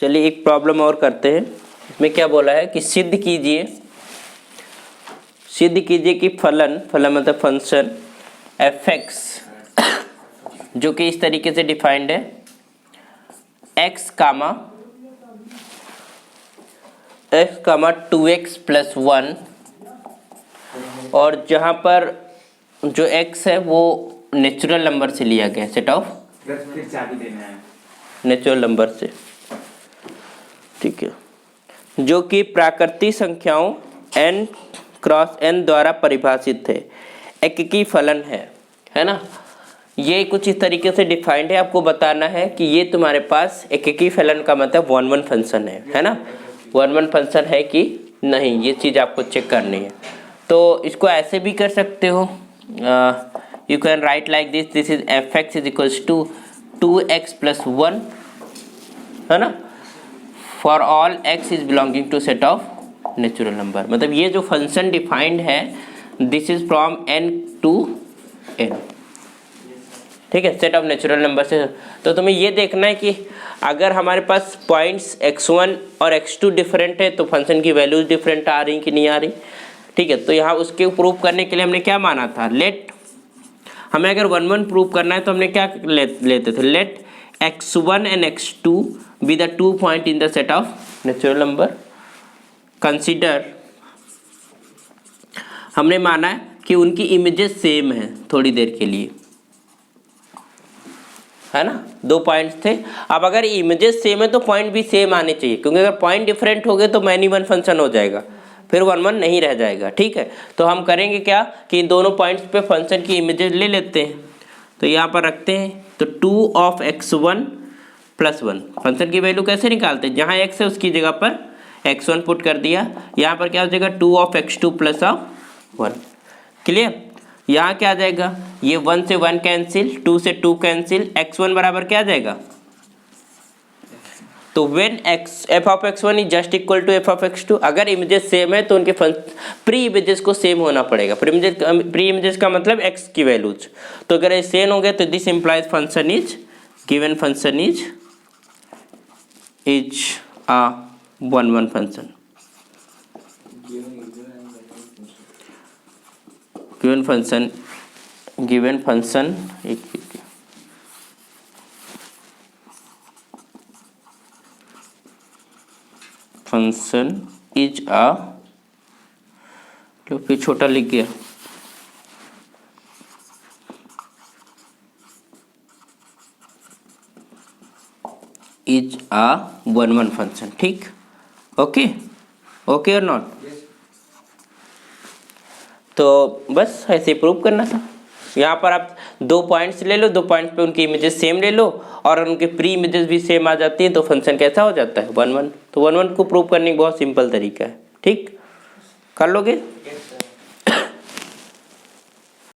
चलिए एक प्रॉब्लम और करते हैं। इसमें क्या बोला है कि सिद्ध कीजिए कि फलन मतलब फंक्शन fx जो कि इस तरीके से डिफाइंड है x कामा 2x प्लस 1, और जहाँ पर जो x है वो नेचुरल नंबर से लिया गया, सेट ऑफ नेचुरल नंबर से, ठीक है, जो कि प्राकृतिक संख्याओं n क्रॉस n द्वारा परिभाषित है, एककी फलन है ना। ये कुछ इस तरीके से डिफाइंड है। आपको बताना है कि ये तुम्हारे पास एककी फलन का मतलब 1-1 फंक्शन है ना, 1-1 फंक्शन है कि नहीं, ये चीज़ आपको चेक करनी है। तो इसको ऐसे भी कर सकते हो, you can write like this is fx is equals to 2x plus 1, है ना, for all x is belonging to set of natural number. मतलब ये जो फंक्शन डिफाइंड है this is from n to n, ठीक है, सेट ऑफ नेचुरल नंबर से। तो तुम्हें ये देखना है कि अगर हमारे पास पॉइंट्स x1 और x2 डिफरेंट है तो फंक्शन की वैल्यूज डिफरेंट आ रही कि नहीं आ रही, ठीक है। तो यहाँ उसके प्रूफ करने के लिए हमने क्या माना था, लेट, हमें अगर 1-1 प्रूफ करना है तो हमने क्या लेते थे, let x1 and x2 be the 2 point in the set of natural number. Consider, हमने माना है कि उनकी इमेजेस सेम है थोड़ी देर के लिए, है ना, 2 पॉइंट्स थे। अब अगर इमेजेस सेम है तो पॉइंट भी सेम आने चाहिए, क्योंकि अगर पॉइंट डिफरेंट हो गए तो मैनी वन फंक्शन हो जाएगा, फिर 1-1 नहीं रह जाएगा, ठीक है। तो हम करेंगे क्या कि इन दोनों पॉइंट्स पे फंक्शन की इमेजेस ले लेते हैं, तो यहाँ पर रखते हैं, तो 2 ऑफ x1 प्लस 1, फंक्शन की वैल्यू कैसे निकालते हैं, जहाँ x है उसकी जगह पर x1 पुट कर दिया, यहाँ पर क्या हो जाएगा 2 of x2 plus of 1, clear. यहाँ क्या आ जाएगा, ये 1 से 1 कैंसिल, 2 से 2 कैंसिल, x1 बराबर क्या आ जाएगा, तो when f of x1 is just equal to f of x2, अगर इमेजेस सेम है तो उनके प्री इमेजेस को सेम होना पड़ेगा। प्री इमेजेस का मतलब x की वैल्यूज, तो अगर ये सेम हो गए तो this implies function is given, function is a 1-1 function, given function function is a, तो फिर छोटा लिख गया, इज आ 1-1 फंक्शन, ठीक, ओके और नॉट। तो बस ऐसे प्रूव करना था। यहाँ पर आप 2 पॉइंट्स ले लो, 2 पॉइंट्स पे उनकी इमेजेस सेम ले लो और उनके प्री इमेजेस भी सेम आ जाती हैं, तो फंक्शन कैसा हो जाता है 1-1। तो 1-1 को प्रूव करने का बहुत सिंपल तरीका है, ठीक, कर लोगे।